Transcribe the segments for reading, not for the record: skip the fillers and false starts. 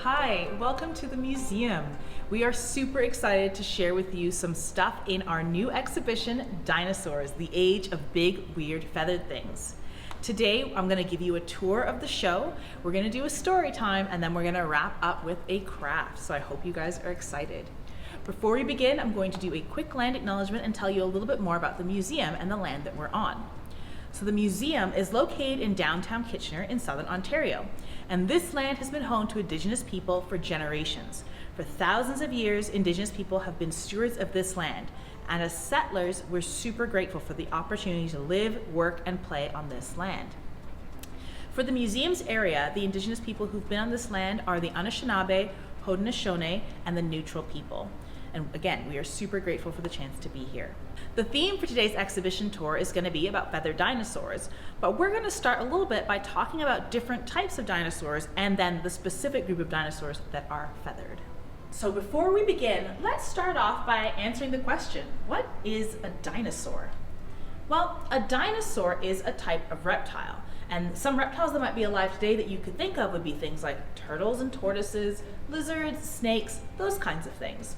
Hi, welcome to the museum. We are super excited to share with you some stuff in our new exhibition, Dinosaurs, the Age of Big, Weird, Feathered Things. Today, I'm gonna give you a tour of the show, we're gonna do a story time, and then we're gonna wrap up with a craft. So I hope you guys are excited. Before we begin, I'm going to do a quick land acknowledgement and tell you a little bit more about the museum and the land that we're on. So the museum is located in downtown Kitchener in southern Ontario, and this land has been home to Indigenous people for generations. For thousands of years, Indigenous people have been stewards of this land, and as settlers, we're super grateful for the opportunity to live, work, and play on this land. For the museum's area, the Indigenous people who've been on this land are the Anishinaabe, Haudenosaunee, and the Neutral people. And again, we are super grateful for the chance to be here. The theme for today's exhibition tour is going to be about feathered dinosaurs, but we're going to start a little bit by talking about different types of dinosaurs and then the specific group of dinosaurs that are feathered. So before we begin, let's start off by answering the question, what is a dinosaur? Well, a dinosaur is a type of reptile, and some reptiles that might be alive today that you could think of would be things like turtles and tortoises, lizards, snakes, those kinds of things.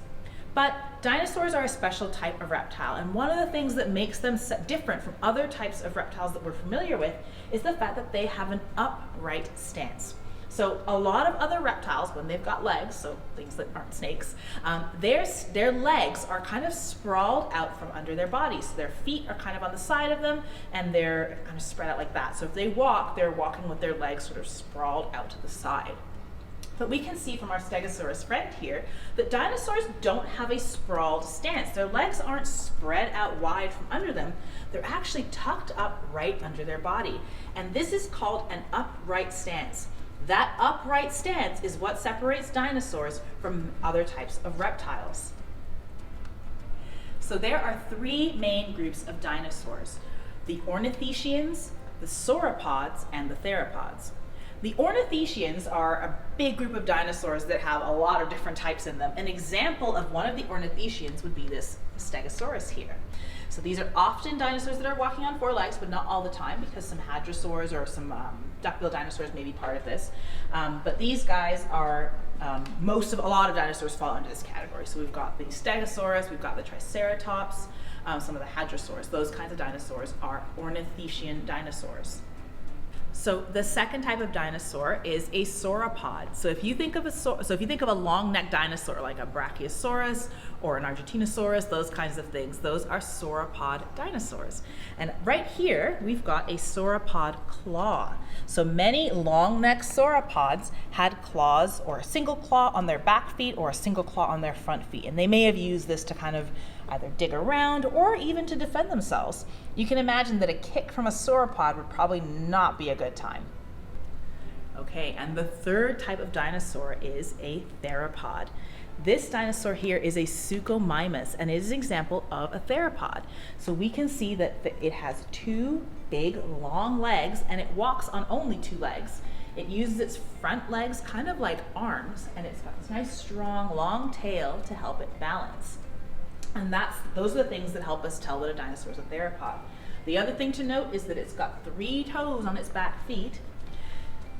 But dinosaurs are a special type of reptile, and one of the things that makes them different from other types of reptiles that we're familiar with is the fact that they have an upright stance. So a lot of other reptiles, when they've got legs, so things that aren't snakes, their legs are kind of sprawled out from under their bodies. So their feet are kind of on the side of them, and they're kind of spread out like that. So if they walk, they're walking with their legs sort of sprawled out to the side. But we can see from our Stegosaurus friend here that dinosaurs don't have a sprawled stance. Their legs aren't spread out wide from under them. They're actually tucked up right under their body. And this is called an upright stance. That upright stance is what separates dinosaurs from other types of reptiles. So there are three main groups of dinosaurs: the ornithischians, the sauropods, and the theropods. The ornithischians are a big group of dinosaurs that have a lot of different types in them. An example of one of the ornithischians would be this Stegosaurus here. So these are often dinosaurs that are walking on four legs, but not all the time, because some hadrosaurs or some duck-billed dinosaurs may be part of this. But these guys are, a lot of dinosaurs fall under this category. So we've got the Stegosaurus, we've got the Triceratops, some of the hadrosaurs. Those kinds of dinosaurs are ornithischian dinosaurs. So the second type of dinosaur is a sauropod. So if you think of a long-necked dinosaur like a Brachiosaurus or an Argentinosaurus, those kinds of things, those are sauropod dinosaurs. And right here we've got a sauropod claw. So many long-necked sauropods had claws, or a single claw on their back feet or a single claw on their front feet, and they may have used this to kind of either dig around or even to defend themselves. You can imagine that a kick from a sauropod would probably not be a good time. Okay, and the third type of dinosaur is a theropod. This dinosaur here is a Suchomimus, and it is an example of a theropod. So we can see that it has two big long legs, and it walks on only two legs. It uses its front legs kind of like arms, and it's got this nice strong long tail to help it balance. And those are the things that help us tell that a dinosaur is a theropod. The other thing to note is that it's got 3 toes on its back feet,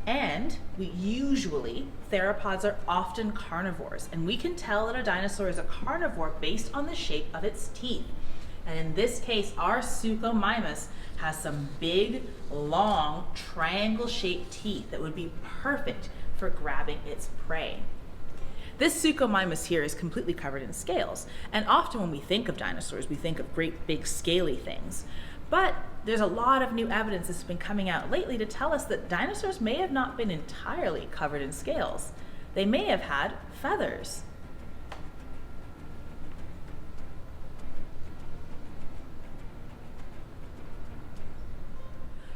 and theropods are often carnivores, and we can tell that a dinosaur is a carnivore based on the shape of its teeth. And in this case, our Suchomimus has some big, long, triangle-shaped teeth that would be perfect for grabbing its prey. This Suchomimus here is completely covered in scales, and often when we think of dinosaurs, we think of great big scaly things. But there's a lot of new evidence that's been coming out lately to tell us that dinosaurs may have not been entirely covered in scales. They may have had feathers.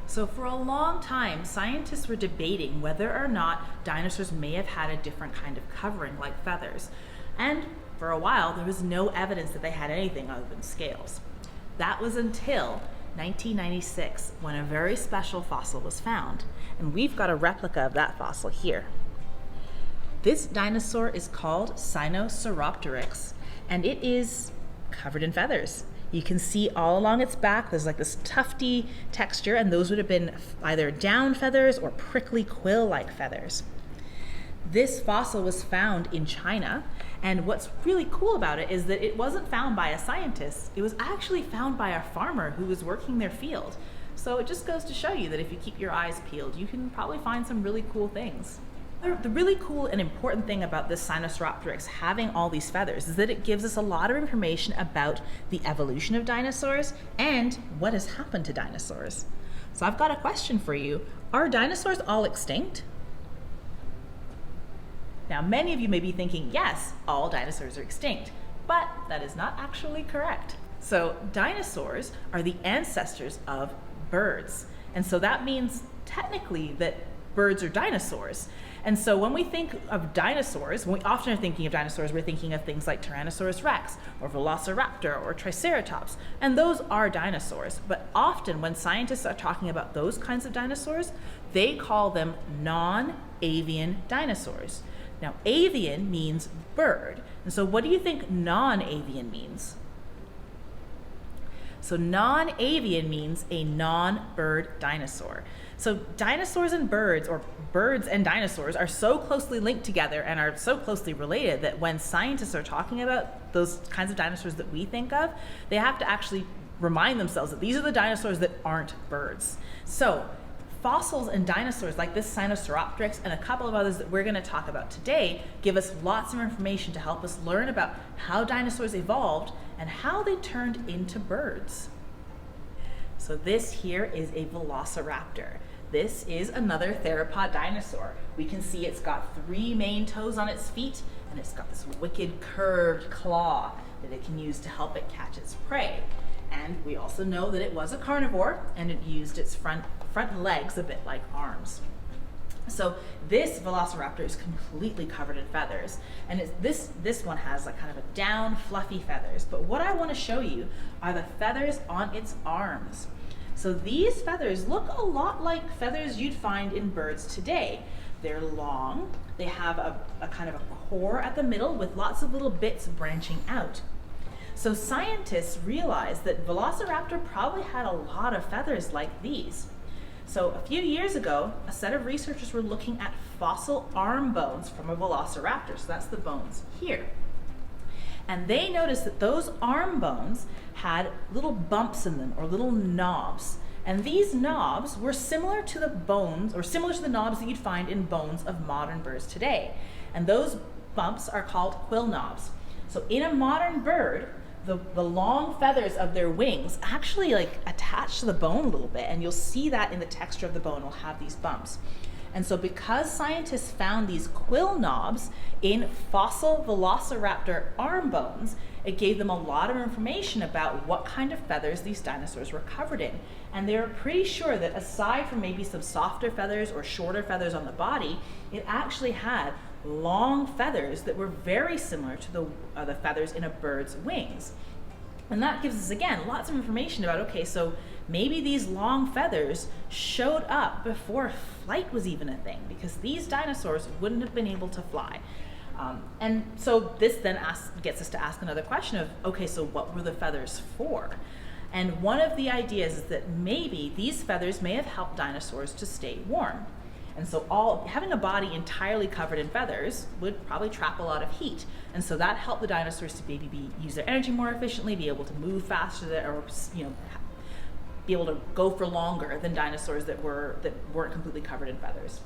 So for a long time, scientists were debating whether or not dinosaurs may have had a different kind of covering like feathers. And for a while, there was no evidence that they had anything other than scales. That was until 1996, when a very special fossil was found. And we've got a replica of that fossil here. This dinosaur is called Sinosauropteryx, and it is covered in feathers. You can see all along its back, there's like this tufty texture, and those would have been either down feathers or prickly quill-like feathers. This fossil was found in China, and what's really cool about it is that it wasn't found by a scientist. It was actually found by a farmer who was working their field. So it just goes to show you that if you keep your eyes peeled, you can probably find some really cool things. The really cool and important thing about this Sinosauropteryx having all these feathers is that it gives us a lot of information about the evolution of dinosaurs and what has happened to dinosaurs. So I've got a question for you. Are dinosaurs all extinct? Now, many of you may be thinking, yes, all dinosaurs are extinct, but that is not actually correct. So dinosaurs are the ancestors of birds. And so that means technically that birds are dinosaurs. And so when we think of dinosaurs, when we often are thinking of dinosaurs, we're thinking of things like Tyrannosaurus rex or Velociraptor or Triceratops, and those are dinosaurs. But often when scientists are talking about those kinds of dinosaurs, they call them non-avian dinosaurs. Now, avian means bird. And so what do you think non-avian means? So non-avian means a non-bird dinosaur. So dinosaurs and birds, or birds and dinosaurs, are so closely linked together and are so closely related that when scientists are talking about those kinds of dinosaurs that we think of, they have to actually remind themselves that these are the dinosaurs that aren't birds. So fossils and dinosaurs like this Sinosauropteryx and a couple of others that we're going to talk about today give us lots of information to help us learn about how dinosaurs evolved and how they turned into birds. So this here is a Velociraptor. This is another theropod dinosaur. We can see it's got 3 main toes on its feet, and it's got this wicked curved claw that it can use to help it catch its prey. And we also know that it was a carnivore, and it used its front legs a bit like arms. So this Velociraptor is completely covered in feathers, and this one has like kind of a down, fluffy feathers. But what I want to show you are the feathers on its arms. So these feathers look a lot like feathers you'd find in birds today. They're long, they have a kind of a core at the middle with lots of little bits branching out. So scientists realized that Velociraptor probably had a lot of feathers like these. So a few years ago, a set of researchers were looking at fossil arm bones from a Velociraptor. So that's the bones here. And they noticed that those arm bones had little bumps in them, or little knobs. And these knobs were similar to the bones, or similar to the knobs that you'd find in bones of modern birds today. And those bumps are called quill knobs. So in a modern bird, the long feathers of their wings actually like attach to the bone a little bit, and you'll see that in the texture of the bone will have these bumps. And so because scientists found these quill knobs in fossil Velociraptor arm bones, it gave them a lot of information about what kind of feathers these dinosaurs were covered in. And they were pretty sure that aside from maybe some softer feathers or shorter feathers on the body, it actually had long feathers that were very similar to the feathers in a bird's wings. And that gives us, again, lots of information about, okay, so maybe these long feathers showed up before flight was even a thing, because these dinosaurs wouldn't have been able to fly. And so this then gets us to ask another question of, okay, so what were the feathers for? And one of the ideas is that maybe these feathers may have helped dinosaurs to stay warm. And so having a body entirely covered in feathers would probably trap a lot of heat. And so that helped the dinosaurs to maybe use their energy more efficiently, be able to move faster, or be able to go for longer than dinosaurs that weren't completely covered in feathers.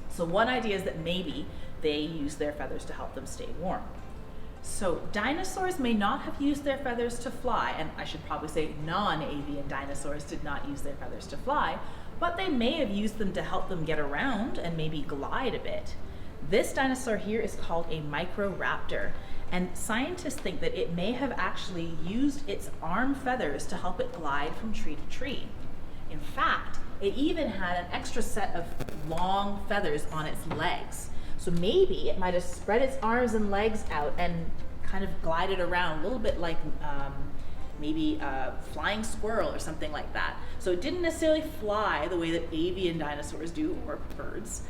So one idea is that maybe they used their feathers to help them stay warm. So dinosaurs may not have used their feathers to fly, and I should probably say non-avian dinosaurs did not use their feathers to fly, but they may have used them to help them get around and maybe glide a bit. This dinosaur here is called a Microraptor, and scientists think that it may have actually used its arm feathers to help it glide from tree to tree. In fact, it even had an extra set of long feathers on its legs. So maybe it might have spread its arms and legs out and kind of glided around a little bit like maybe a flying squirrel or something like that. So it didn't necessarily fly the way that avian dinosaurs do, or birds,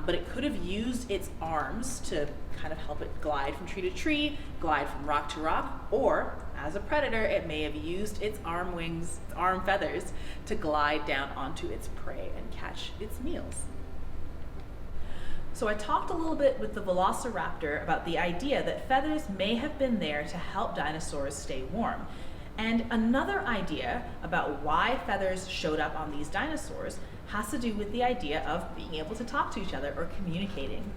but it could have used its arms to kind of help it glide from tree to tree, glide from rock to rock, or as a predator, it may have used its arm feathers to glide down onto its prey and catch its meals. So I talked a little bit with the velociraptor about the idea that feathers may have been there to help dinosaurs stay warm. And another idea about why feathers showed up on these dinosaurs has to do with the idea of being able to talk to each other or communicating.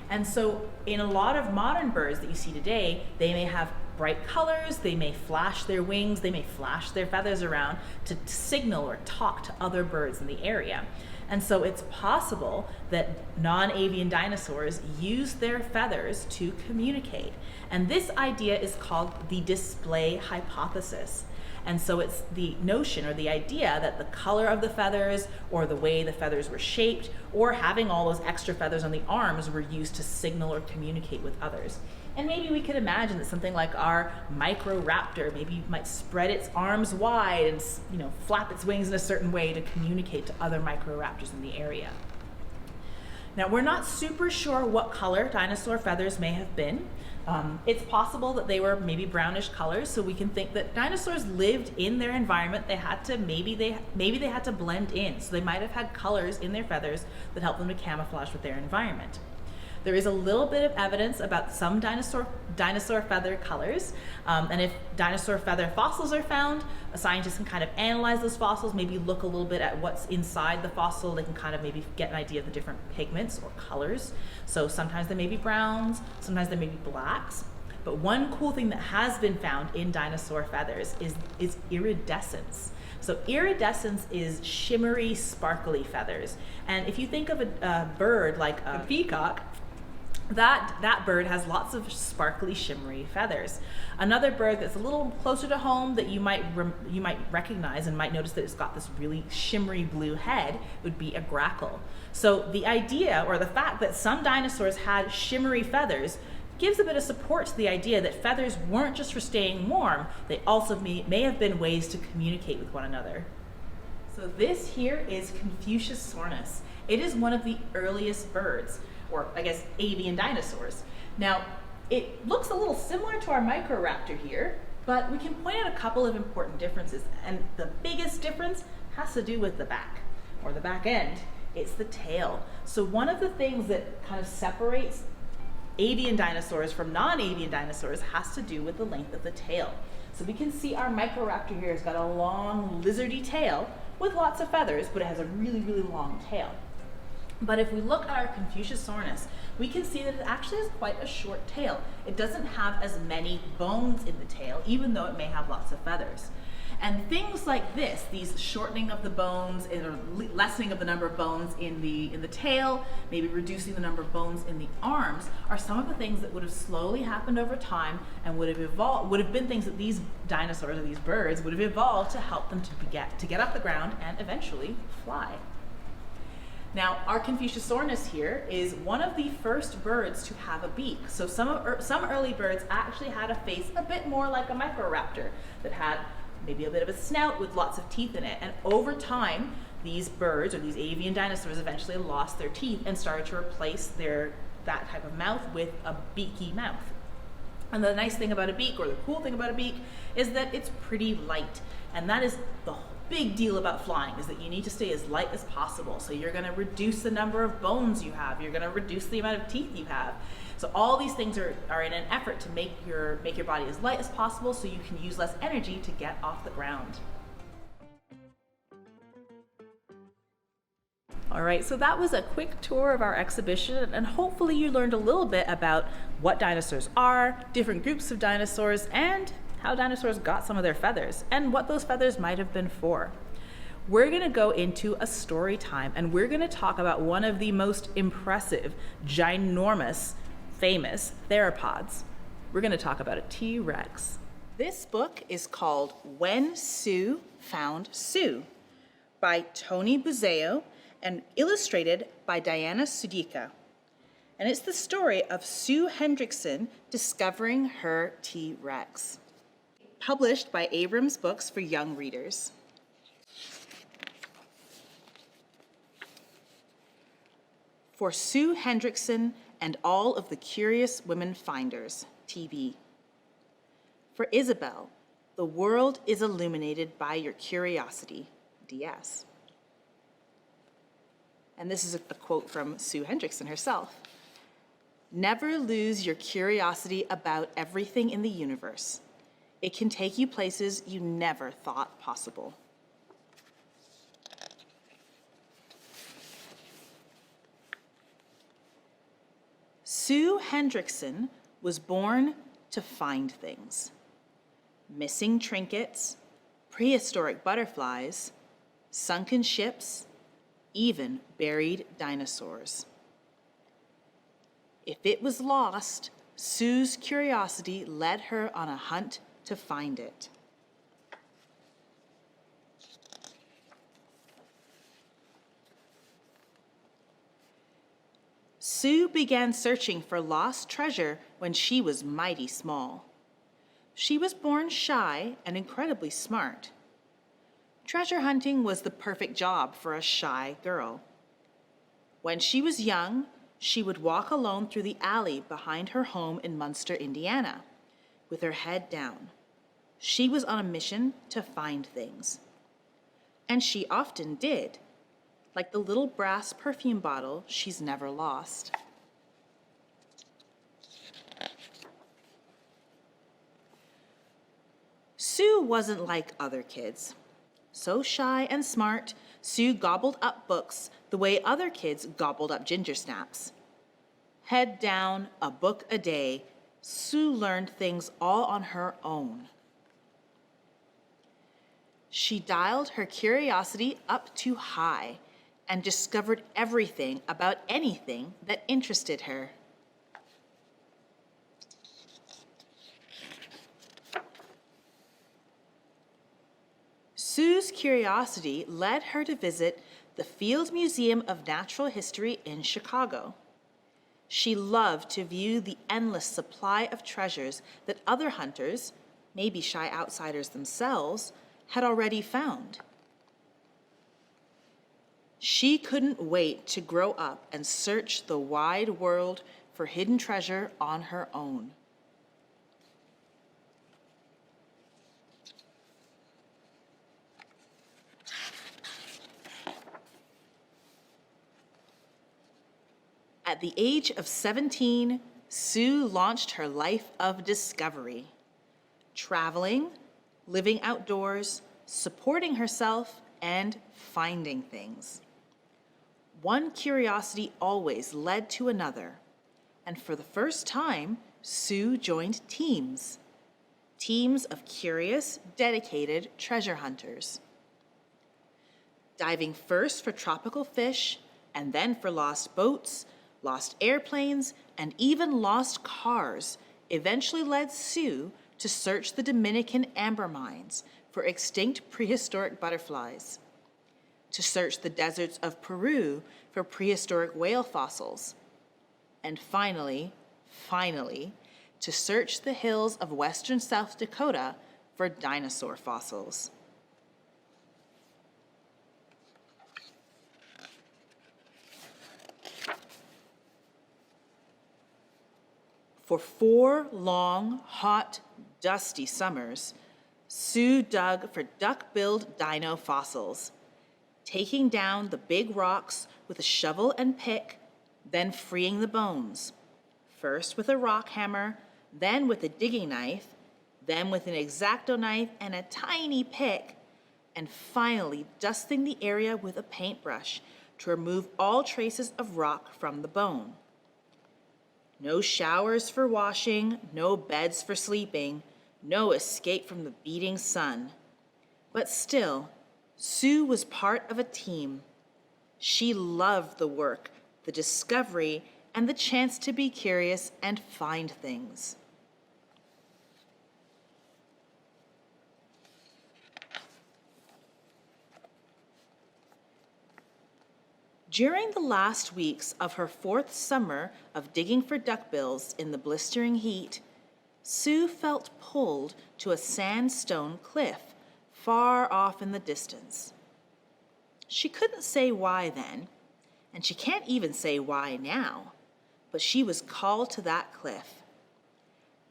And so in a lot of modern birds that you see today, they may have bright colors, they may flash their wings, they may flash their feathers around to signal or talk to other birds in the area. And so it's possible that non-avian dinosaurs used their feathers to communicate. And this idea is called the display hypothesis. And so it's the notion or the idea that the color of the feathers or the way the feathers were shaped or having all those extra feathers on the arms were used to signal or communicate with others. And maybe we could imagine that something like our microraptor maybe might spread its arms wide and flap its wings in a certain way to communicate to other microraptors in the area. Now, we're not super sure what color dinosaur feathers may have been. It's possible that they were maybe brownish colors, so we can think that dinosaurs lived in their environment. They had to maybe they had to blend in, so they might have had colors in their feathers that helped them to camouflage with their environment. There is a little bit of evidence about some dinosaur feather colors, and if dinosaur feather fossils are found, a scientist can kind of analyze those fossils, maybe look a little bit at what's inside the fossil. They can kind of maybe get an idea of the different pigments or colors. So sometimes they may be browns, sometimes they may be blacks. But one cool thing that has been found in dinosaur feathers is iridescence. So iridescence is shimmery, sparkly feathers. And if you think of a bird like a peacock, that bird has lots of sparkly, shimmery feathers. Another bird that's a little closer to home that you might recognize and might notice that it's got this really shimmery blue head would be a grackle. So the idea or the fact that some dinosaurs had shimmery feathers gives a bit of support to the idea that feathers weren't just for staying warm, they also may have been ways to communicate with one another. So this here is Confuciusornis. It is one of the earliest birds, or I guess avian dinosaurs. Now, it looks a little similar to our microraptor here, but we can point out a couple of important differences. And the biggest difference has to do with the back, or the back end. It's the tail. So one of the things that kind of separates avian dinosaurs from non-avian dinosaurs has to do with the length of the tail. So we can see our microraptor here has got a long lizardy tail with lots of feathers, but it has a really, really long tail. But if we look at our Confuciusornis, we can see that it actually has quite a short tail. It doesn't have as many bones in the tail, even though it may have lots of feathers. And things like this, these shortening of the bones, or lessening of the number of bones in the tail, maybe reducing the number of bones in the arms, are some of the things that would have slowly happened over time and would have been things that these dinosaurs or these birds would have evolved to help them to get off the ground and eventually fly. Now, our Confuciusornis here is one of the first birds to have a beak. So some early birds actually had a face a bit more like a microraptor that had maybe a bit of a snout with lots of teeth in it. And over time, these birds, or these avian dinosaurs, eventually lost their teeth and started to replace that type of mouth with a beaky mouth. And the nice thing about a beak, or the cool thing about a beak, is that it's pretty light. And that is the big deal about flying, is that you need to stay as light as possible. So you're going to reduce the number of bones you have. You're going to reduce the amount of teeth you have. So all these things are in an effort to make your body as light as possible so you can use less energy to get off the ground. All right, so that was a quick tour of our exhibition, and hopefully you learned a little bit about what dinosaurs are, different groups of dinosaurs, and how dinosaurs got some of their feathers, and what those feathers might have been for. We're going to go into a story time, and we're going to talk about one of the most impressive, ginormous, famous theropods. We're going to talk about a T-Rex. This book is called When Sue Found Sue by Tony Buzeo and illustrated by Diana Sudica. And it's the story of Sue Hendrickson discovering her T-Rex. Published by Abrams Books for Young Readers. For Sue Hendrickson and all of the curious women finders, TB. For Isabel, the world is illuminated by your curiosity, DS. And this is a quote from Sue Hendrickson herself. "Never lose your curiosity about everything in the universe. It can take you places you never thought possible." Sue Hendrickson was born to find things. Missing trinkets, prehistoric butterflies, sunken ships, even buried dinosaurs. If it was lost, Sue's curiosity led her on a hunt to find it. Sue began searching for lost treasure when she was mighty small. She was born shy and incredibly smart. Treasure hunting was the perfect job for a shy girl. When she was young, she would walk alone through the alley behind her home in Munster, Indiana, with her head down. She was on a mission to find things. And she often did, like the little brass perfume bottle she's never lost. Sue wasn't like other kids. So shy and smart, Sue gobbled up books the way other kids gobbled up ginger snaps. Head down, a book a day, Sue learned things all on her own. She dialed her curiosity up too high and discovered everything about anything that interested her. Sue's curiosity led her to visit the Field Museum of Natural History in Chicago. She loved to view the endless supply of treasures that other hunters, maybe shy outsiders themselves, had already found. She couldn't wait to grow up and search the wide world for hidden treasure on her own. At the age of 17, Sue launched her life of discovery, traveling, living outdoors, supporting herself, and finding things. One curiosity always led to another, and for the first time, Sue joined teams of curious, dedicated treasure hunters. Diving first for tropical fish, and then for lost boats, lost airplanes, and even lost cars eventually led Sue to search the Dominican amber mines for extinct prehistoric butterflies, to search the deserts of Peru for prehistoric whale fossils, and finally, to search the hills of western South Dakota for dinosaur fossils. For 4 long, hot, dusty summers, Sue dug for duck-billed dino fossils, taking down the big rocks with a shovel and pick, then freeing the bones, first with a rock hammer, then with a digging knife, then with an X-Acto knife and a tiny pick, and finally dusting the area with a paintbrush to remove all traces of rock from the bone. No showers for washing, no beds for sleeping, no escape from the beating sun. But still, Sue was part of a team. She loved the work, the discovery, and the chance to be curious and find things. During the last weeks of her 4th summer of digging for duckbills in the blistering heat, Sue felt pulled to a sandstone cliff far off in the distance. She couldn't say why then, and she can't even say why now, but she was called to that cliff.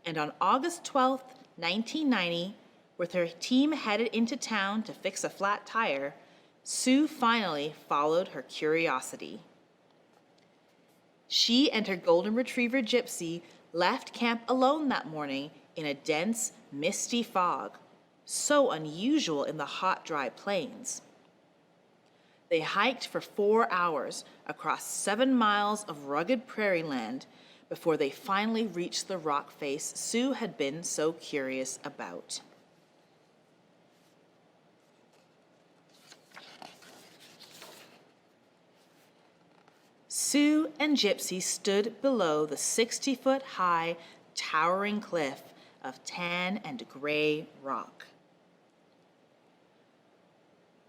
And on August 12th, 1990, with her team headed into town to fix a flat tire, Sue finally followed her curiosity. She and her golden retriever Gypsy left camp alone that morning in a dense, misty fog, so unusual in the hot, dry plains. They hiked for 4 hours across 7 miles of rugged prairie land before they finally reached the rock face Sue had been so curious about. Sue and Gypsy stood below the 60-foot-high, towering cliff of tan and gray rock.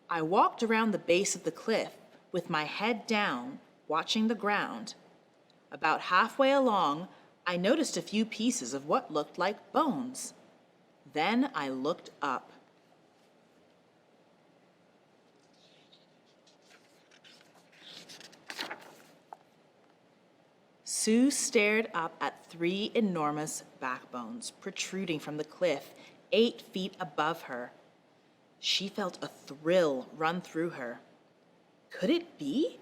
I walked around the base of the cliff with my head down, watching the ground. About halfway along, I noticed a few pieces of what looked like bones. Then I looked up. Sue stared up at 3 enormous backbones protruding from the cliff 8 feet above her. She felt a thrill run through her. Could it be?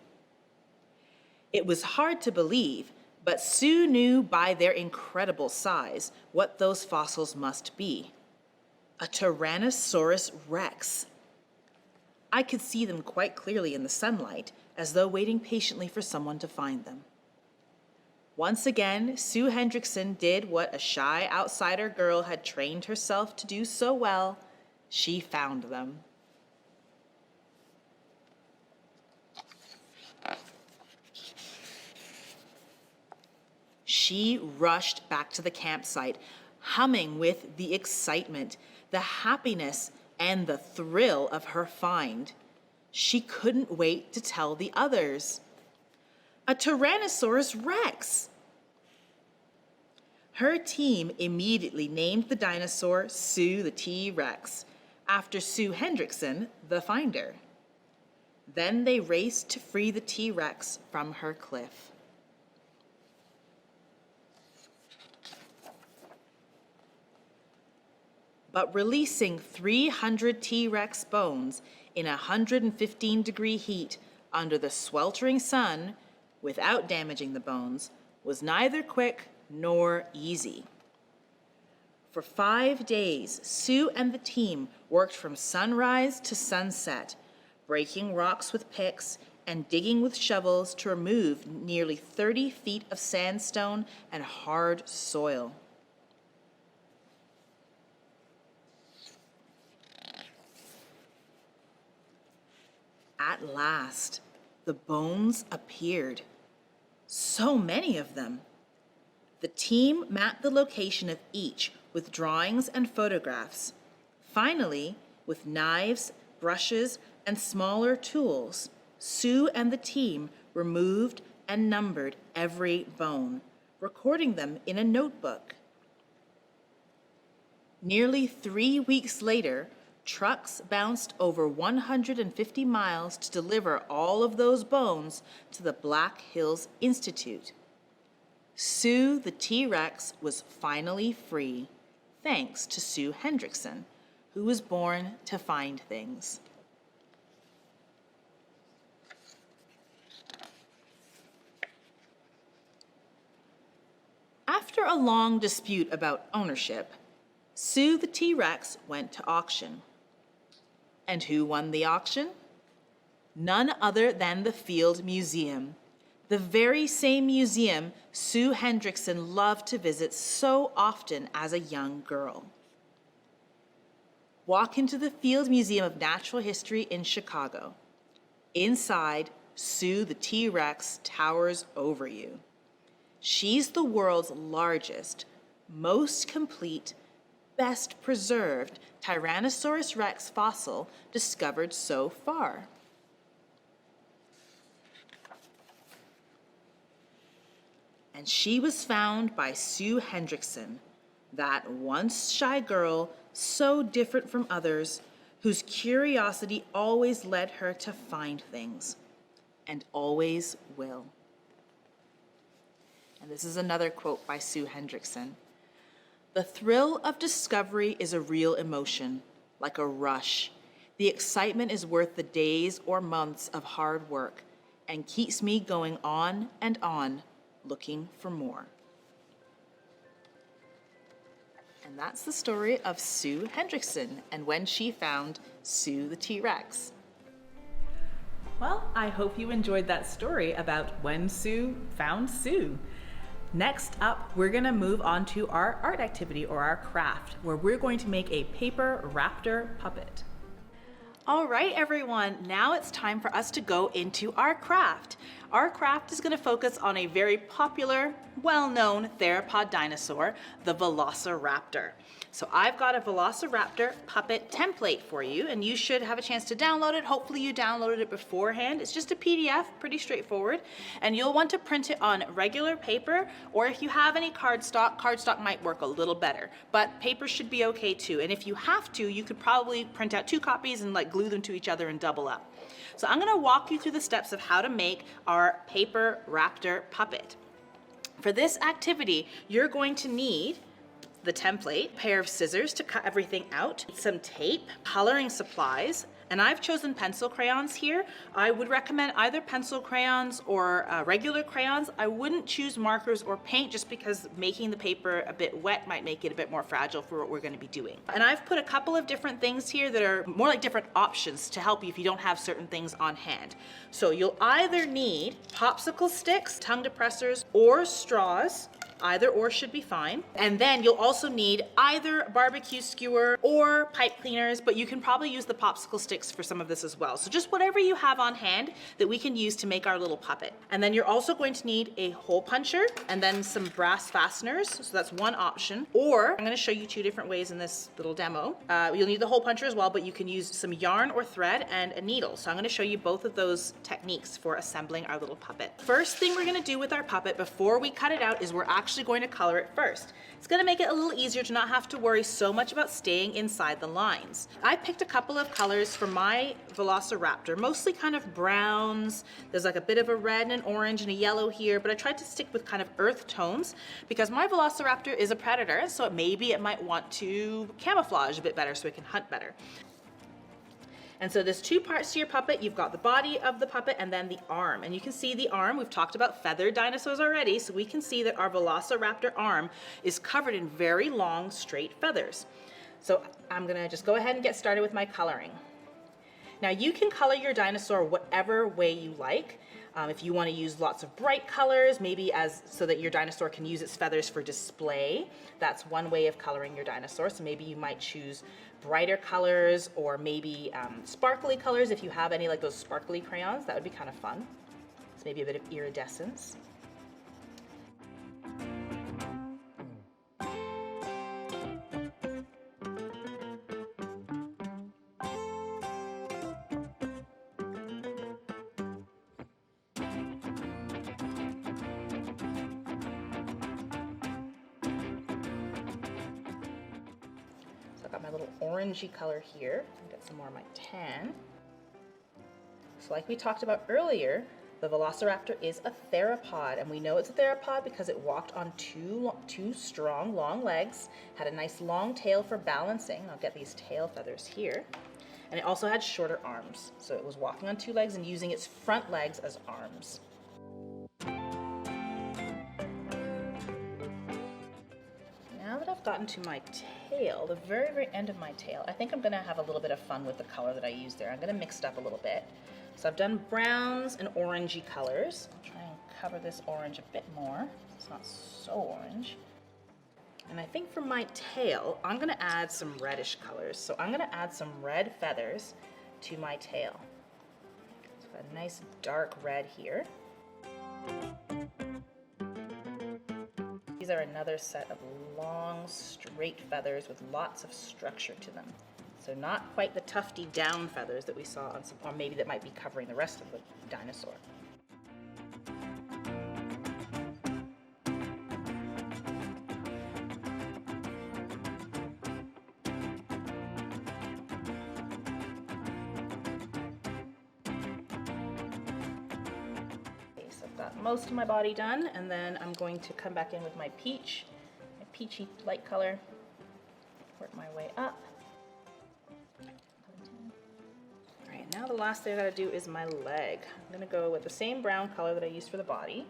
It was hard to believe, but Sue knew by their incredible size what those fossils must be. A Tyrannosaurus rex. I could see them quite clearly in the sunlight, as though waiting patiently for someone to find them. Once again, Sue Hendrickson did what a shy outsider girl had trained herself to do so well. She found them. She rushed back to the campsite, humming with the excitement, the happiness, and the thrill of her find. She couldn't wait to tell the others. A Tyrannosaurus rex! Her team immediately named the dinosaur Sue the T-Rex, after Sue Hendrickson, the finder. Then they raced to free the T-Rex from her cliff. But releasing 300 T-Rex bones in 115-degree heat under the sweltering sun without damaging the bones was neither quick nor easy. For 5 days, Sue and the team worked from sunrise to sunset, breaking rocks with picks and digging with shovels to remove nearly 30 feet of sandstone and hard soil. At last, the bones appeared. So many of them. The team mapped the location of each with drawings and photographs. Finally, with knives, brushes, and smaller tools, Sue and the team removed and numbered every bone, recording them in a notebook. Nearly 3 weeks later, trucks bounced over 150 miles to deliver all of those bones to the Black Hills Institute. Sue the T-Rex was finally free, thanks to Sue Hendrickson, who was born to find things. After a long dispute about ownership, Sue the T-Rex went to auction. And who won the auction? None other than the Field Museum, the very same museum Sue Hendrickson loved to visit so often as a young girl. Walk into the Field Museum of Natural History in Chicago. Inside, Sue the T-Rex towers over you. She's the world's largest, most complete, best preserved Tyrannosaurus rex fossil discovered so far. And she was found by Sue Hendrickson, that once shy girl, so different from others, whose curiosity always led her to find things, and always will. And this is another quote by Sue Hendrickson. "The thrill of discovery is a real emotion, like a rush. The excitement is worth the days or months of hard work and keeps me going on and on, looking for more. And that's the story of Sue Hendrickson and when she found Sue the T-Rex. Well, I hope you enjoyed that story about when Sue found Sue. Next up, we're gonna move on to our art activity or our craft, where we're going to make a paper raptor puppet. All right, everyone, now it's time for us to go into our craft. Our craft is gonna focus on a very popular, well-known theropod dinosaur, the Velociraptor. So I've got a Velociraptor puppet template for you, and you should have a chance to download it. Hopefully you downloaded it beforehand. It's just a PDF, pretty straightforward. And you'll want to print it on regular paper, or if you have any cardstock might work a little better. But paper should be okay too. And if you have to, you could probably print out 2 copies and like glue them to each other and double up. So I'm gonna walk you through the steps of how to make our paper raptor puppet. For this activity, you're going to need the template, a pair of scissors to cut everything out, some tape, coloring supplies, and I've chosen pencil crayons here. I would recommend either pencil crayons or regular crayons. I wouldn't choose markers or paint just because making the paper a bit wet might make it a bit more fragile for what we're going to be doing. And I've put a couple of different things here that are more like different options to help you if you don't have certain things on hand. So you'll either need popsicle sticks, tongue depressors, or straws. Either or should be fine. And then you'll also need either a barbecue skewer or pipe cleaners, but you can probably use the popsicle sticks for some of this as well. So just whatever you have on hand that we can use to make our little puppet. And then you're also going to need a hole puncher and then some brass fasteners. So that's one option. Or I'm gonna show you 2 different ways in this little demo. You'll need the hole puncher as well, but you can use some yarn or thread and a needle. So I'm gonna show you both of those techniques for assembling our little puppet. First thing we're gonna do with our puppet before we cut it out is we're actually going to color it first. It's going to make it a little easier to not have to worry so much about staying inside the lines. I picked a couple of colors for my Velociraptor, mostly kind of browns. There's like a bit of a red and an orange and a yellow here, but I tried to stick with kind of earth tones because my Velociraptor is a predator, so maybe it might want to camouflage a bit better so it can hunt better. And so there's 2 parts to your puppet. You've got the body of the puppet and then the arm. And you can see the arm, we've talked about feathered dinosaurs already, so we can see that our Velociraptor arm is covered in very long, straight feathers. So I'm gonna just go ahead and get started with my coloring. Now you can color your dinosaur whatever way you like. If you want to use lots of bright colors, maybe so that your dinosaur can use its feathers for display, that's one way of coloring your dinosaur. So maybe you might choose brighter colors or maybe sparkly colors if you have any like those sparkly crayons. That would be kind of fun. It's maybe a bit of iridescence. My little orangey color here. I'll get some more of my tan. So like we talked about earlier, the Velociraptor is a theropod, and we know it's a theropod because it walked on two strong, long legs, had a nice long tail for balancing. I'll get these tail feathers here. And it also had shorter arms. So it was walking on 2 legs and using its front legs as arms. Now that I've gotten to my tail, the very, very end of my tail, I think I'm gonna have a little bit of fun with the color that I used there. I'm gonna mix it up a little bit. So I've done browns and orangey colors. I'll try and cover this orange a bit more. It's not so orange. And I think for my tail, I'm gonna add some reddish colors. So I'm gonna add some red feathers to my tail. So a nice dark red here. These are another set of long, straight feathers with lots of structure to them. So not quite the tufty down feathers that we saw on some, or maybe that might be covering the rest of the dinosaur. Most of my body done, and then I'm going to come back in with my peachy light color, work my way up. now the last thing I gotta do is my leg. I'm gonna go with the same brown color that I used for the body.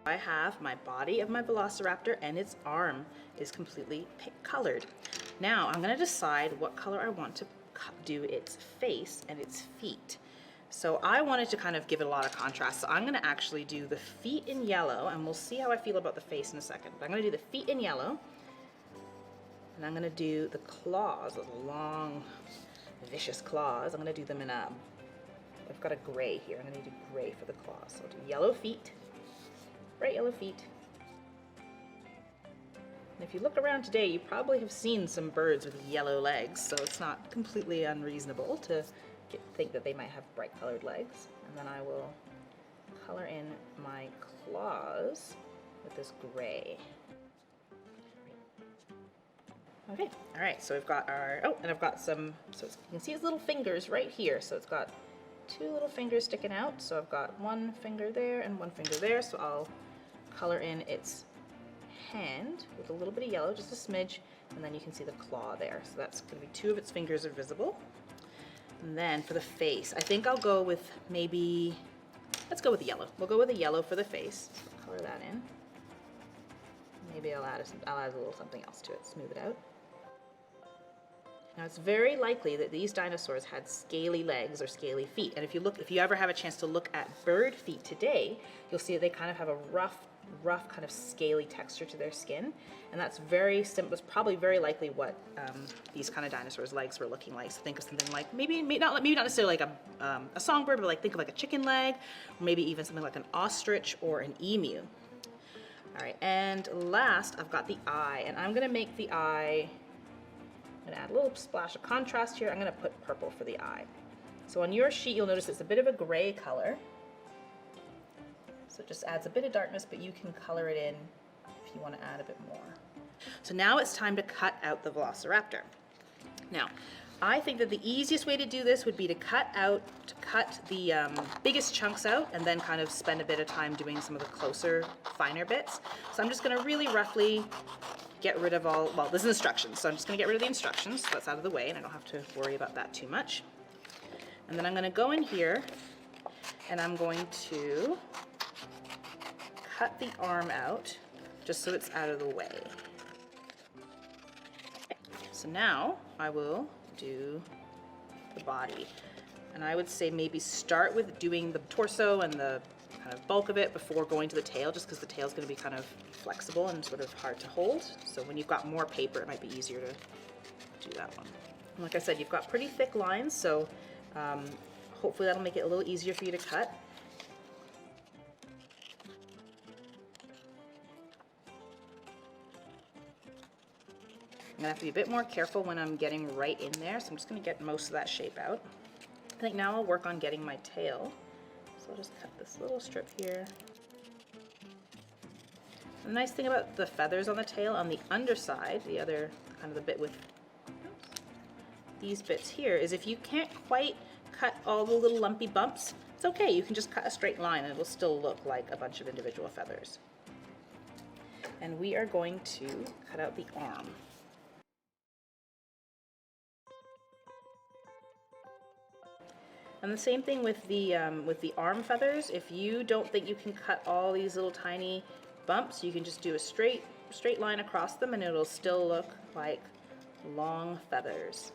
I have my body of my velociraptor and its arm is completely colored. Now I'm gonna decide what color I want to do its face and its feet. So I wanted to kind of give it a lot of contrast. So I'm gonna actually do the feet in yellow, and we'll see how I feel about the face in a second. But I'm gonna do the feet in yellow, and I'm gonna do the claws, those long, vicious claws. I'm gonna do them in a, I've got a gray here. I'm gonna do gray for the claws. So I'll do yellow feet. Bright yellow feet. And if you look around today, you probably have seen some birds with yellow legs, so it's not completely unreasonable to think that they might have bright colored legs. And then I will color in my claws with this gray. Okay, all right, so we've got our, oh, and I've got some, so you can see its little fingers right here. So it's got 2 little fingers sticking out. So I've got 1 finger there and 1 finger there. So I'll color in its hand with a little bit of yellow, just a smidge, and then you can see the claw there. So that's gonna be 2 of its fingers are visible. And then for the face, I think I'll go with maybe, let's go with the yellow. We'll go with the yellow for the face. So color that in. Maybe I'll add a little something else to it, smooth it out. Now it's very likely that these dinosaurs had scaly legs or scaly feet. And if you ever have a chance to look at bird feet today, you'll see that they kind of have a rough kind of scaly texture to their skin. And that's very simple. It's probably very likely what these kind of dinosaurs' legs were looking like. So think of something like, maybe not necessarily like a songbird, but like think of like a chicken leg, or maybe even something like an ostrich or an emu. All right, and last I've got the eye, and I'm gonna make the eye, I'm gonna add a little splash of contrast here. I'm gonna put purple for the eye. So on your sheet, you'll notice it's a bit of a gray color. So it just adds a bit of darkness, but you can color it in if you wanna add a bit more. So now it's time to cut out the velociraptor. Now, I think that the easiest way to do this would be to cut the biggest chunks out and then kind of spend a bit of time doing some of the closer, finer bits. So I'm just gonna really roughly get rid of all, well, this is instructions, so I'm just gonna get rid of the instructions, so that's out of the way and I don't have to worry about that too much. And then I'm gonna go in here and I'm going to cut the arm out just so it's out of the way. So now I will do the body. And I would say maybe start with doing the torso and the kind of bulk of it before going to the tail, just because the tail is going to be kind of flexible and sort of hard to hold. So when you've got more paper, it might be easier to do that one. And like I said, you've got pretty thick lines, so hopefully that'll make it a little easier for you to cut. I'm gonna have to be a bit more careful when I'm getting right in there, so I'm just gonna get most of that shape out. I think now I'll work on getting my tail. So I'll just cut this little strip here. And the nice thing about the feathers on the tail, on the underside, the other kind of the bit with these bits here, is if you can't quite cut all the little lumpy bumps, it's okay, you can just cut a straight line and it will still look like a bunch of individual feathers. And we are going to cut out the arm. And the same thing with the arm feathers. If you don't think you can cut all these little tiny bumps, you can just do a straight line across them and it'll still look like long feathers.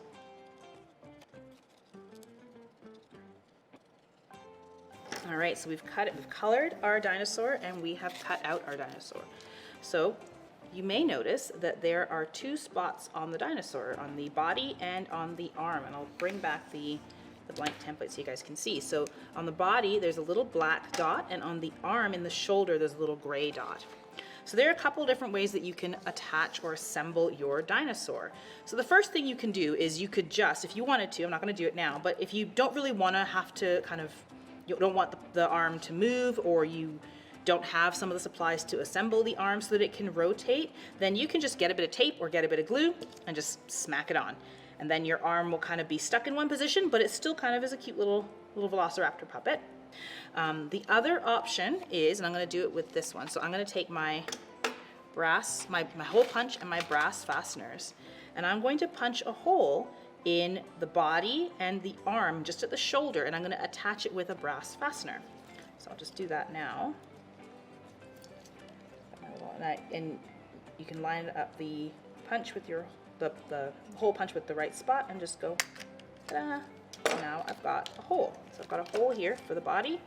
All right, so we've colored our dinosaur and we have cut out our dinosaur. So you may notice that there are 2 spots on the dinosaur, on the body and on the arm, and I'll bring back the blank template so you guys can see. So on the body there's a little black dot, and on the arm in the shoulder there's a little gray dot. So there are a couple different ways that you can attach or assemble your dinosaur. So the first thing you can do is you could just, if you wanted to, I'm not going to do it now, but if you don't really want to have to kind of, you don't want the arm to move, or you don't have some of the supplies to assemble the arm so that it can rotate, then you can just get a bit of tape or get a bit of glue and just smack it on. And then your arm will kind of be stuck in one position, but it still kind of is a cute little velociraptor puppet. The other option is, and I'm going to do it with this one, so I'm going to take my brass, my hole punch and my brass fasteners, and I'm going to punch a hole in the body and the arm just at the shoulder, and I'm going to attach it with a brass fastener. So I'll just do that now. And you can line up the punch with your the hole punch with the right spot and just go ta-da. Now I've got a hole. So I've got a hole here for the body.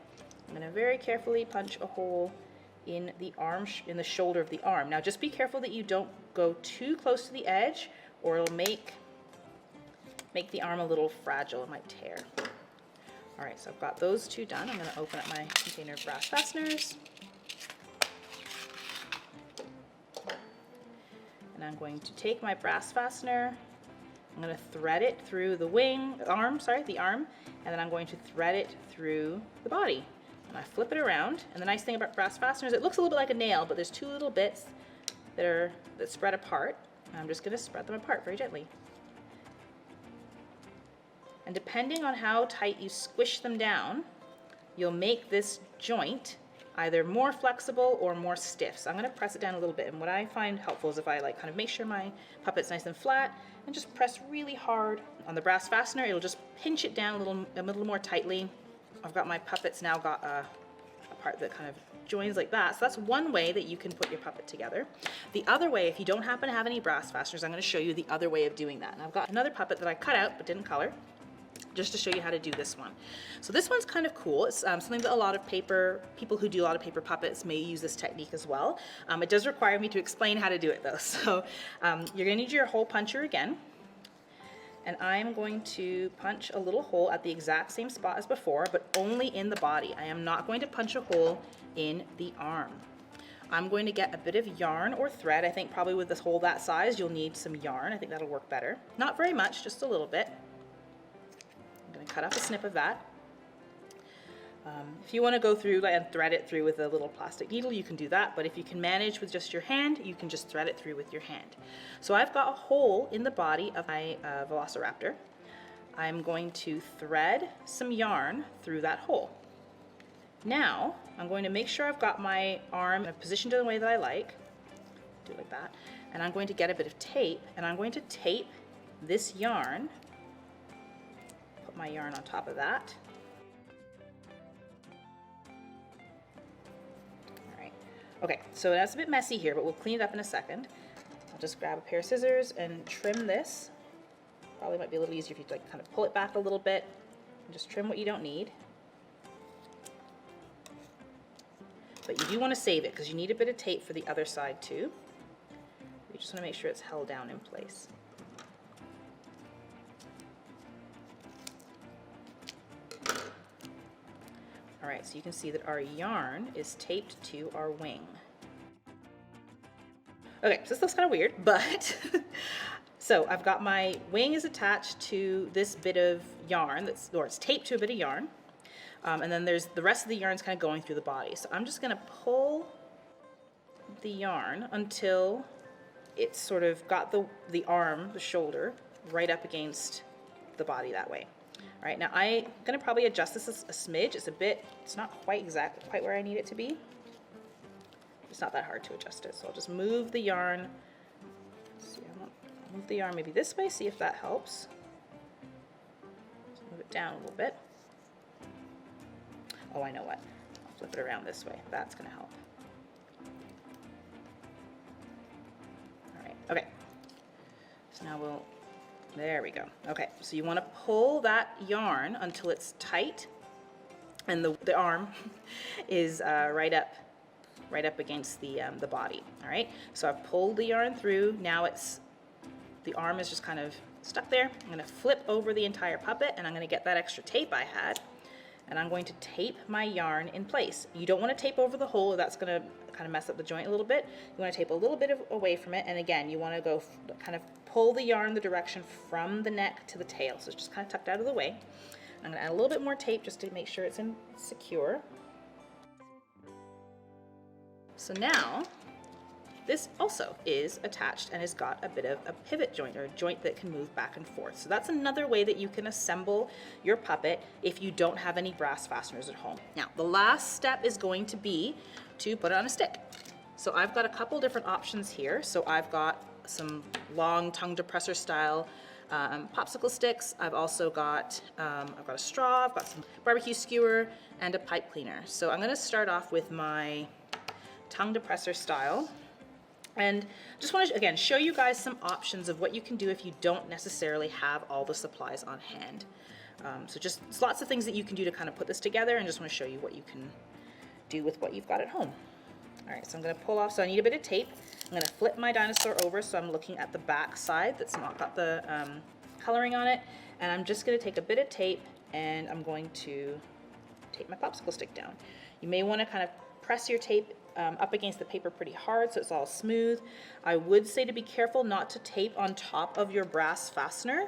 I'm going to very carefully punch a hole in the arm, in the shoulder of the arm. Now just be careful that you don't go too close to the edge, or it'll make the arm a little fragile. It might tear. All right, so I've got those two done. I'm going to open up my container of brass fasteners. And I'm going to take my brass fastener, I'm going to thread it through the arm, and then I'm going to thread it through the body. And I flip it around, and the nice thing about brass fasteners, it looks a little bit like a nail, but there's two little bits that spread apart. And I'm just going to spread them apart very gently. And depending on how tight you squish them down, you'll make this joint either more flexible or more stiff. So I'm going to press it down a little bit, and what I find helpful is if I kind of make sure my puppet's nice and flat and just press really hard on the brass fastener, it'll just pinch it down a little more tightly. I've got my puppets now got a part that kind of joins like that. So that's one way that you can put your puppet together. The other way, if you don't happen to have any brass fasteners, I'm going to show you the other way of doing that. And I've got another puppet that I cut out but didn't color, just to show you how to do this one. So this one's kind of cool. It's something that a lot of people who do a lot of paper puppets may use this technique as well. It does require me to explain how to do it though. So you're going to need your hole puncher again. And I'm going to punch a little hole at the exact same spot as before, but only in the body. I am not going to punch a hole in the arm. I'm going to get a bit of yarn or thread. I think probably with this hole that size, you'll need some yarn. I think that'll work better. Not very much, just a little bit. Cut off a snip of that. If you want to go through and thread it through with a little plastic needle, you can do that, but if you can manage with just your hand, you can just thread it through with your hand. So I've got a hole in the body of my velociraptor. I'm going to thread some yarn through that hole. Now I'm going to make sure I've got my arm positioned in the way that I like. Do it like that. And I'm going to get a bit of tape, and I'm going to tape this yarn, my yarn on top of that. All right. Okay, so that's a bit messy here, but we'll clean it up in a second. I'll just grab a pair of scissors and trim this. Probably might be a little easier if you like kind of pull it back a little bit and just trim what you don't need. But you do want to save it because you need a bit of tape for the other side too. You just want to make sure it's held down in place. All right, so you can see that our yarn is taped to our wing. Okay, so this looks kind of weird, but so I've got my wing is attached to this bit of yarn or it's taped to a bit of yarn, and then there's the rest of the yarn's kind of going through the body. So I'm just going to pull the yarn until it's sort of got the arm, the shoulder, right up against the body that way. All right, now I'm going to probably adjust this a smidge. It's not quite where I need it to be. It's not that hard to adjust it. So I'll just move the yarn. Let's see, I'll move the yarn maybe this way, see if that helps. Just move it down a little bit. Oh, I know what. I'll flip it around this way. That's going to help. All right, okay. So now there we go. Okay, so you want to pull that yarn until it's tight and the arm is right up against the body. All right, so I've pulled the yarn through. Now the arm is just kind of stuck there. I'm going to flip over the entire puppet, and I'm going to get that extra tape I had, and I'm going to tape my yarn in place. You don't want to tape over the hole, that's going to kind of mess up the joint a little bit. You want to tape a little bit away from it, and again, you want to go kind of pull the yarn the direction from the neck to the tail, so it's just kind of tucked out of the way. I'm going to add a little bit more tape just to make sure it's secure. So now, this also is attached and has got a bit of a pivot joint, or a joint that can move back and forth. So that's another way that you can assemble your puppet if you don't have any brass fasteners at home. Now, the last step is going to be to put it on a stick. So I've got a couple different options here. So I've got some long tongue depressor style popsicle sticks. I've also got, I've got a straw, I've got some barbecue skewer, and a pipe cleaner. So I'm gonna start off with my tongue depressor style. And just want to, again, show you guys some options of what you can do if you don't necessarily have all the supplies on hand. So just lots of things that you can do to kind of put this together, and just want to show you what you can do with what you've got at home. All right, so I'm going to pull off, so I need a bit of tape. I'm going to flip my Dinosaur over so I'm looking at the back side that's not got the coloring on it. And I'm just going to take a bit of tape and I'm going to tape my popsicle stick down. You may want to kind of press your tape up against the paper pretty hard so it's all smooth. I would say to be careful not to tape on top of your brass fastener.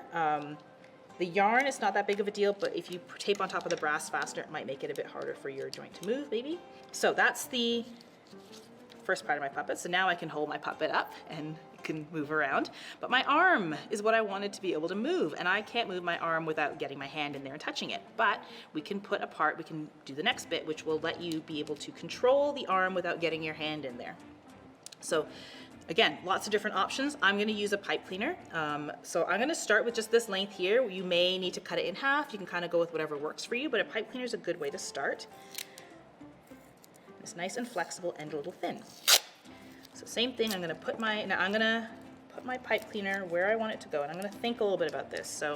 The yarn is not that big of a deal, but if you tape on top of the brass fastener, it might make it a bit harder for your joint to move, maybe. So that's the first part of my puppet. So now I can hold my puppet up and it can move around. But my arm is what I wanted to be able to move, and I can't move my arm without getting my hand in there and touching it. But we can put a part, we can do the next bit, which will let you be able to control the arm without getting your hand in there. So again, lots of different options. I'm going to use a pipe cleaner. So I'm going to start with just this length here. You may need to cut it in half. You can kind of go with whatever works for you, but a pipe cleaner is a good way to start. It's nice and flexible and a little thin. So same thing, I'm going to put my pipe cleaner where I want it to go, and I'm going to think a little bit about this. So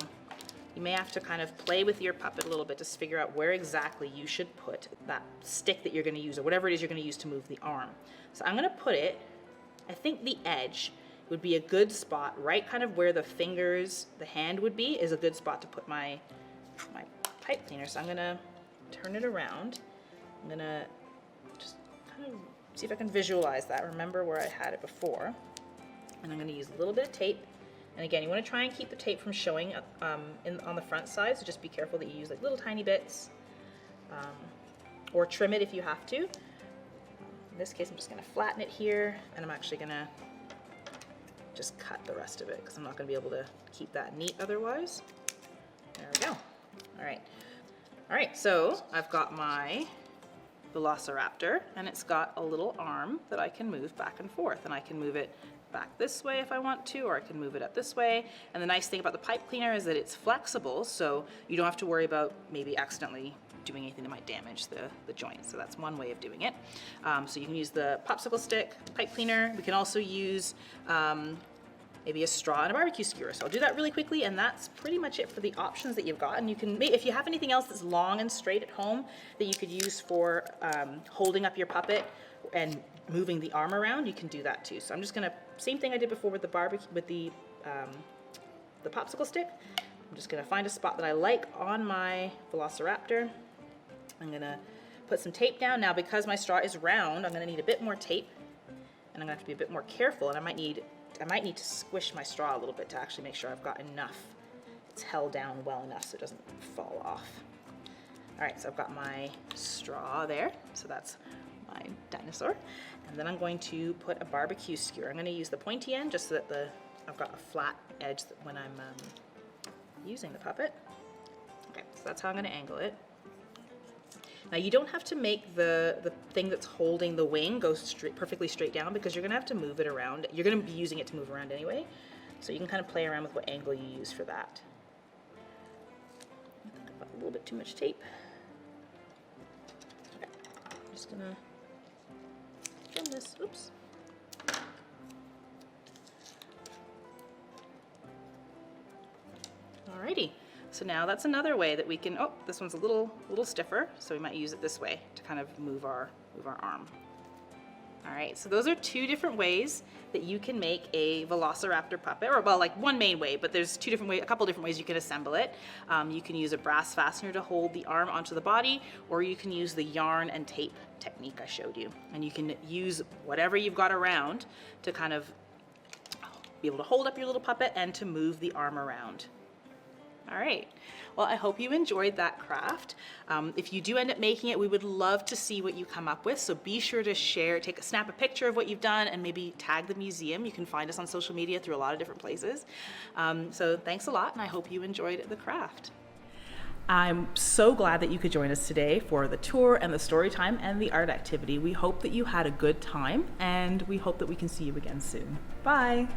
you may have to kind of play with your puppet a little bit to figure out where exactly you should put that stick that you're going to use, or whatever it is you're going to use to move the arm. So I'm going to put it, I think the edge would be a good spot, right kind of where the fingers, the hand would be, is a good spot to put my pipe cleaner. So I'm going to turn it around. I'm going to just kind of see if I can visualize that, remember where I had it before. And I'm going to use a little bit of tape. And again, you want to try and keep the tape from showing on the front side, so just be careful that you use like little tiny bits, or trim it if you have to. In this case, I'm just going to flatten it here, and I'm actually going to just cut the rest of it because I'm not going to be able to keep that neat otherwise. There we go. All right. All right, so I've got my Velociraptor, and it's got a little arm that I can move back and forth, and I can move it back this way if I want to, or I can move it up this way. And the nice thing about the pipe cleaner is that it's flexible, so you don't have to worry about maybe accidentally doing anything that might damage the joint. So that's one way of doing it. So you can use the popsicle stick, pipe cleaner. We can also use maybe a straw and a barbecue skewer. So I'll do that really quickly, and that's pretty much it for the options that you've got. And you can, if you have anything else that's long and straight at home that you could use for holding up your puppet and moving the arm around, you can do that too. So I'm just gonna, same thing I did before with the barbecue, with the popsicle stick. I'm just gonna find a spot that I like on my Velociraptor. I'm gonna put some tape down. Now, because my straw is round, I'm gonna need a bit more tape, and I'm gonna have to be a bit more careful, and I might need to squish my straw a little bit to actually make sure I've got enough. It's held down well enough so it doesn't fall off. All right, so I've got my straw there. So that's my Dinosaur. And then I'm going to put a barbecue skewer. I'm gonna use the pointy end just so that I've got a flat edge when I'm using the puppet. Okay, so that's how I'm gonna angle it. Now you don't have to make the thing that's holding the wing go perfectly straight down, because you're gonna have to move it around. You're gonna be using it to move around anyway. So you can kind of play around with what angle you use for that. I think I've got a little bit too much tape. Okay, I'm just gonna trim this, oops. Alrighty. So now that's another way that we can, oh, this one's a little stiffer, so we might use it this way to kind of move our arm. All right, so those are two different ways that you can make a Velociraptor puppet, or well, like one main way, but there's a couple different ways you can assemble it. You can use a brass fastener to hold the arm onto the body, or you can use the yarn and tape technique I showed you. And you can use whatever you've got around to kind of be able to hold up your little puppet and to move the arm around. All right, well, I hope you enjoyed that craft. If you do end up making it, we would love to see what you come up with. So be sure to snap a picture of what you've done and maybe tag the museum. You can find us on social media through a lot of different places. So thanks a lot, and I hope you enjoyed the craft. I'm so glad that you could join us today for the tour and the story time and the art activity. We hope that you had a good time, and we hope that we can see you again soon. Bye.